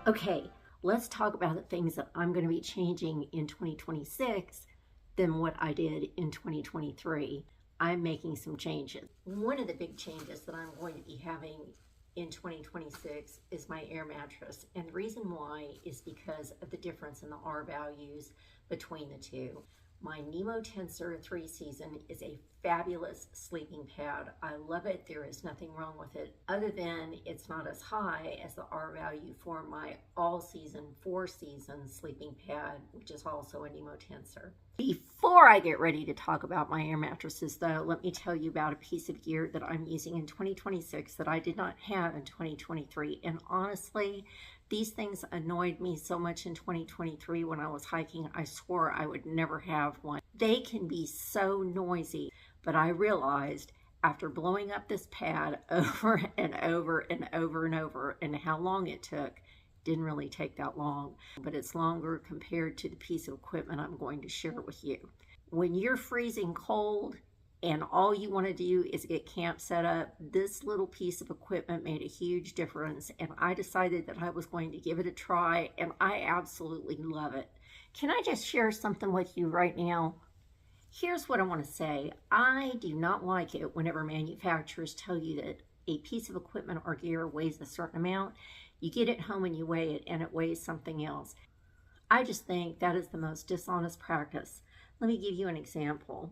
Okay, let's talk about the things that I'm going to be changing in 2026 than what I did in 2023. I'm making some changes. One of the big changes that I'm going to be having in 2026 is my air mattress. And the reason why is because of the difference in the R values between the two. My Nemo Tensor 3 season is a fabulous sleeping pad. I love it. There is nothing wrong with it other than it's not as high as the R value for my all season 4 season sleeping pad, which is also a Nemo Tensor. Before I get ready to talk about my air mattresses though, let me tell you about a piece of gear that I'm using in 2026 that I did not have in 2023. And honestly, these things annoyed me so much in 2023 when I was hiking. I swore I would never have one. They can be so noisy, but I realized after blowing up this pad over and over and over and over, and how long it took, didn't really take that long, but it's longer compared to the piece of equipment I'm going to share with you. When you're freezing cold and all you want to do is get camp set up, this little piece of equipment made a huge difference, and I decided that I was going to give it a try, and I absolutely love it. Can I just share something with you right now? Here's what I want to say. I do not like it whenever manufacturers tell you that a piece of equipment or gear weighs a certain amount. You get it home and you weigh it and it weighs something else. I just think that is the most dishonest practice. Let me give you an example.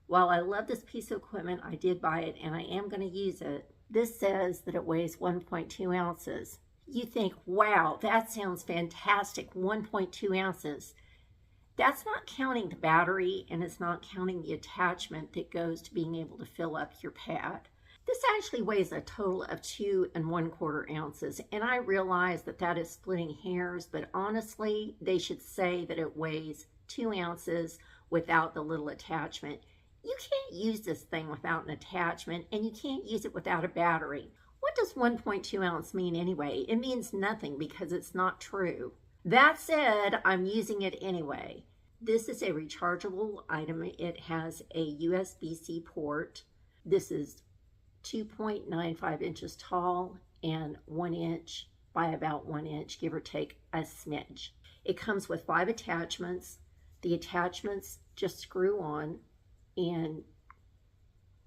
While I love this piece of equipment, I did buy it and I am going to use it. This says that it weighs 1.2 ounces. You think, wow, that sounds fantastic, 1.2 ounces. That's not counting the battery, and it's not counting the attachment that goes to being able to fill up your pad. This actually weighs a total of 2 1/4 ounces, and I realize that that is splitting hairs, but honestly, they should say that it weighs 2 ounces without the little attachment. You can't use this thing without an attachment, and you can't use it without a battery. What does 1.2 ounce mean anyway? It means nothing because it's not true. That said, I'm using it anyway. This is a rechargeable item. It has a USB-C port. This is 2.95 inches tall and 1 inch by about 1 inch, give or take a smidge. It comes with 5 attachments. The attachments just screw on, and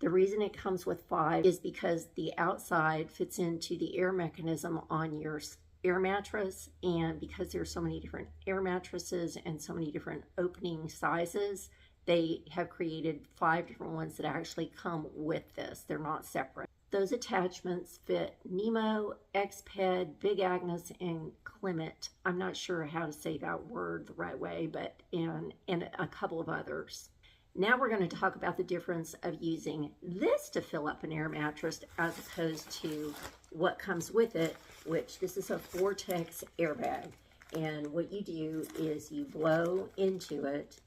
the reason it comes with 5 is because the outside fits into the air mechanism on your air mattress, and because there's so many different air mattresses and so many different opening sizes, they have created 5 different ones that actually come with this. They're not separate. Those attachments fit Nemo, Xped, Big Agnes, and Clement. I'm not sure how to say that word the right way, but and a couple of others. Now we're going to talk about the difference of using this to fill up an air mattress as opposed to what comes with it, which this is a Vortex airbag. And what you do is you blow into it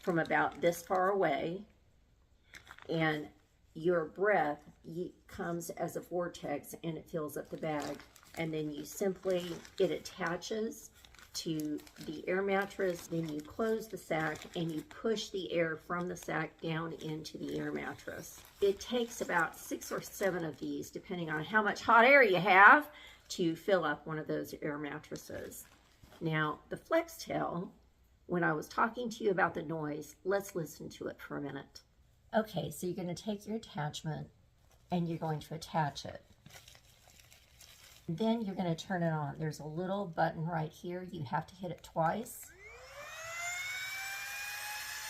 from about this far away, and your breath comes as a vortex and it fills up the bag. And then you simply, it attaches to the air mattress, then you close the sack and you push the air from the sack down into the air mattress. It takes about 6 or 7 of these, depending on how much hot air you have, to fill up one of those air mattresses. Now, the Flextail, when I was talking to you about the noise, let's listen to it for a minute. Okay, so you're going to take your attachment and you're going to attach it. Then you're going to turn it on. There's a little button right here. You have to hit it twice.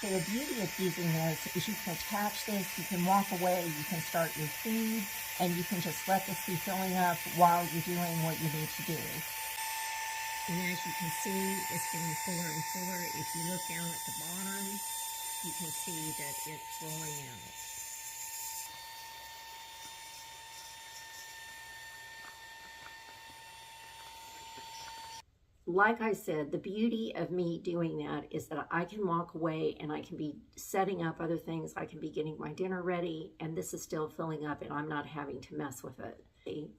So the beauty of using this is you can attach this, you can walk away, you can start your feed, and you can just let this be filling up while you're doing what you need to do. And as you can see, it's getting fuller and fuller. If you look down at the bottom, you can see that it's rolling out. Like I said, the beauty of me doing that is that I can walk away and I can be setting up other things. I can be getting my dinner ready, and this is still filling up and I'm not having to mess with it.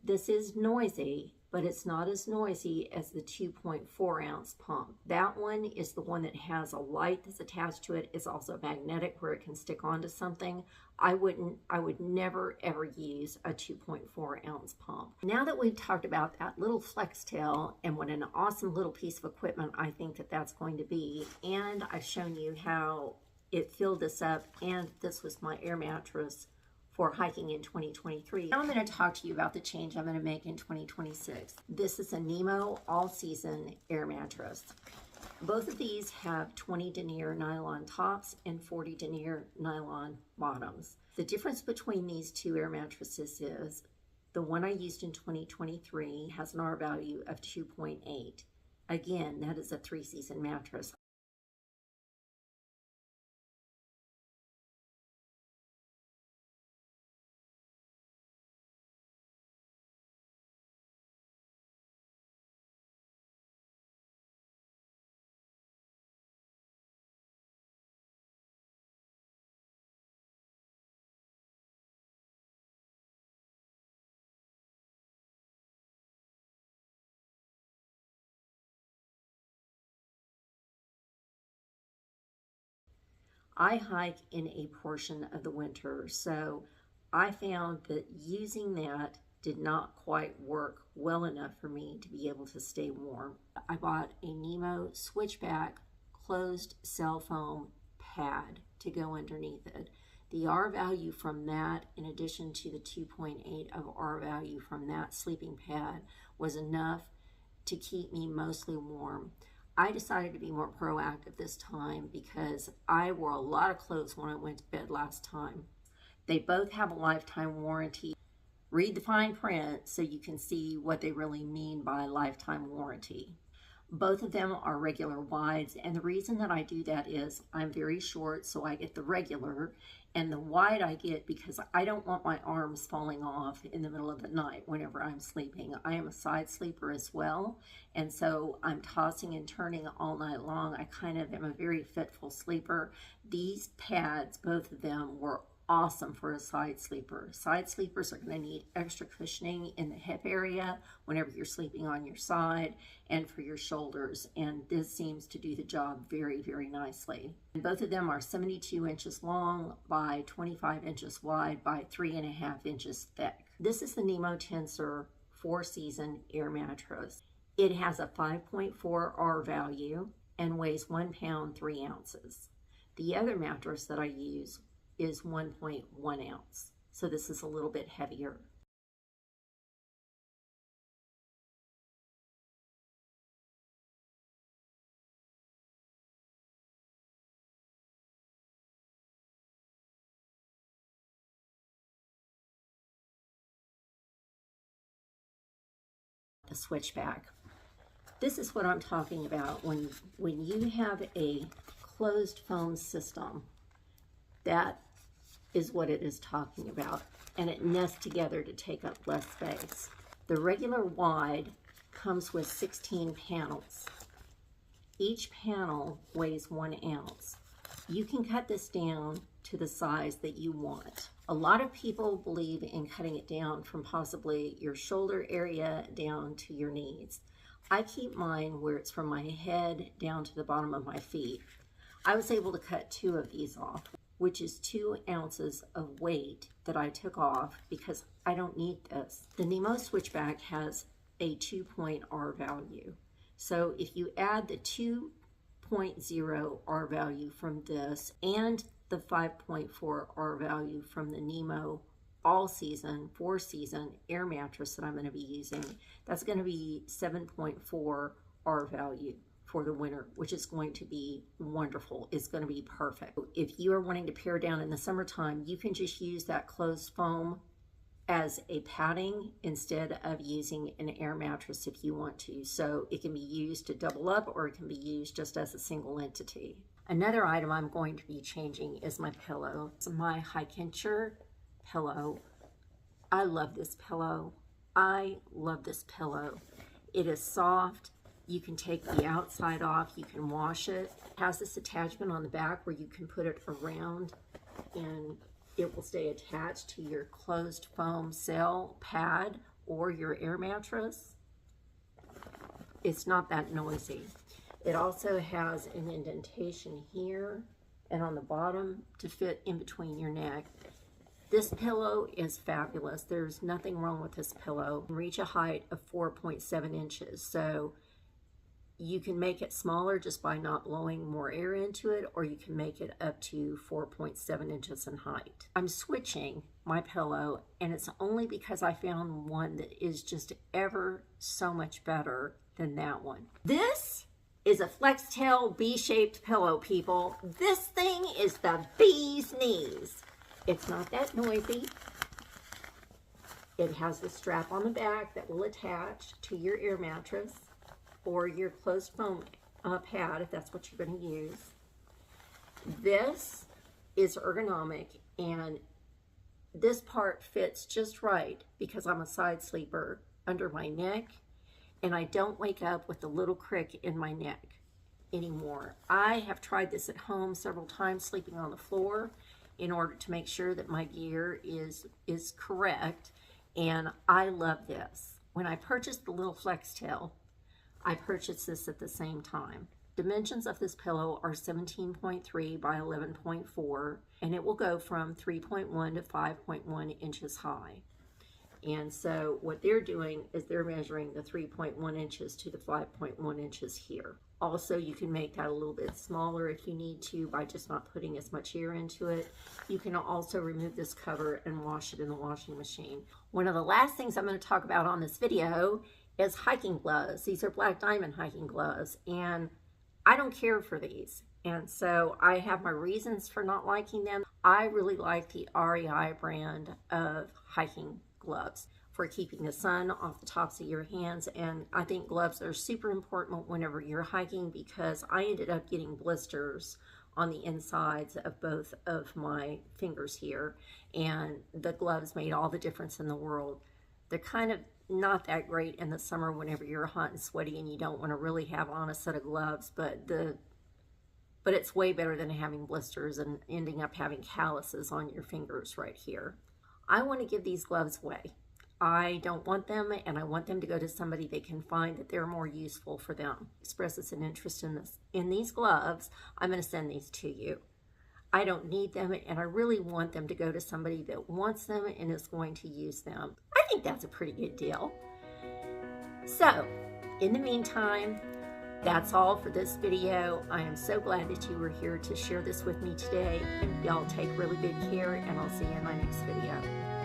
This is noisy, but it's not as noisy as the 2.4 ounce pump. That one is the one that has a light that's attached to it. It's also magnetic where it can stick onto something. I would never ever use a 2.4 ounce pump. Now that we've talked about that little Flextail and what an awesome little piece of equipment I think that that's going to be, and I've shown you how it filled this up, and this was my air mattress for hiking in 2023. Now I'm going to talk to you about the change I'm going to make in 2026. This is a Nemo all-season air mattress. Both of these have 20 denier nylon tops and 40 denier nylon bottoms. The difference between these two air mattresses is the one I used in 2023 has an R value of 2.8. Again, that is a 3-season mattress. I hike in a portion of the winter, so I found that using that did not quite work well enough for me to be able to stay warm. I bought a Nemo Switchback closed cell foam pad to go underneath it. The R value from that, in addition to the 2.8 of R value from that sleeping pad, was enough to keep me mostly warm. I decided to be more proactive this time because I wore a lot of clothes when I went to bed last time. They both have a lifetime warranty. Read the fine print so you can see what they really mean by lifetime warranty. Both of them are regular wides, and the reason that I do that is I'm very short, so I get the regular, and the wide I get because I don't want my arms falling off in the middle of the night whenever I'm sleeping. I am a side sleeper as well, and so I'm tossing and turning all night long. I kind of am a very fitful sleeper. These pads, both of them, were awesome for a side sleeper. Side sleepers are going to need extra cushioning in the hip area whenever you're sleeping on your side and for your shoulders, and this seems to do the job very, very nicely. And both of them are 72 inches long by 25 inches wide by 3.5 inches thick. This is the Nemo Tensor 4-season air mattress. It has a 5.4 R value and weighs 1 pound 3 ounces. The other mattress that I use is 1.1 ounce. So this is a little bit heavier. The Switchback. This is what I'm talking about when you have a closed foam system. That is what it is talking about, and it nests together to take up less space. The regular wide comes with 16 panels. Each panel weighs 1 ounce. You can cut this down to the size that you want. A lot of people believe in cutting it down from possibly your shoulder area down to your knees. I keep mine where it's from my head down to the bottom of my feet. I was able to cut 2 of these off, which is 2 ounces of weight that I took off because I don't need this. The Nemo Switchback has a 2.0 R value. So if you add the 2.0 R value from this and the 5.4 R value from the Nemo all-season, 4-season air mattress that I'm going to be using, that's going to be 7.4 R value for the winter, which is going to be wonderful. It's going to be perfect. If you are wanting to pare down in the summertime, you can just use that closed foam as a padding instead of using an air mattress if you want to. So it can be used to double up, or it can be used just as a single entity. Another item I'm going to be changing is my pillow. It's my Hikenture pillow. I love this pillow. I love this pillow. It is soft. You can take the outside off, you can wash it. It has this attachment on the back where you can put it around and it will stay attached to your closed foam cell pad or your air mattress. it's not that noisy. It also has an indentation here and on the bottom to fit in between your neck. This pillow is fabulous. There's nothing wrong with this pillow. Reach a height of 4.7 inches. So you can make it smaller just by not blowing more air into it, or you can make it up to 4.7 inches in height. I'm switching my pillow, and it's only because I found one that is just ever so much better than that one. This is a Flextail B-shaped pillow, people. This thing is the bee's knees. It's not that noisy. It has the strap on the back that will attach to your air mattress or your closed foam pad, if that's what you're going to use. This is ergonomic, and this part fits just right because I'm a side sleeper under my neck, and I don't wake up with a little crick in my neck anymore. I have tried this at home several times, sleeping on the floor, in order to make sure that my gear is correct, and I love this. When I purchased the little Flextail, I purchased this at the same time. Dimensions of this pillow are 17.3 by 11.4, and it will go from 3.1 to 5.1 inches high. And so what they're doing is they're measuring the 3.1 inches to the 5.1 inches here. Also, you can make that a little bit smaller if you need to by just not putting as much air into it. You can also remove this cover and wash it in the washing machine. One of the last things I'm going to talk about on this video is hiking gloves. These are Black Diamond hiking gloves, and I don't care for these. And so I have my reasons for not liking them. I really like the REI brand of hiking gloves for keeping the sun off the tops of your hands, and I think gloves are super important whenever you're hiking because I ended up getting blisters on the insides of both of my fingers here, and the gloves made all the difference in the world. They're kind of not that great in the summer whenever you're hot and sweaty and you don't want to really have on a set of gloves, but it's way better than having blisters and ending up having calluses on your fingers right here. I want to give these gloves away. I don't want them, and I want them to go to somebody they can find that they're more useful for them. Expresses an interest in these gloves, I'm going to send these to you. I don't need them, and I really want them to go to somebody that wants them and is going to use them. I think that's a pretty good deal. So, in the meantime, that's all for this video. I am so glad that you were here to share this with me today. Y'all take really good care, and I'll see you in my next video.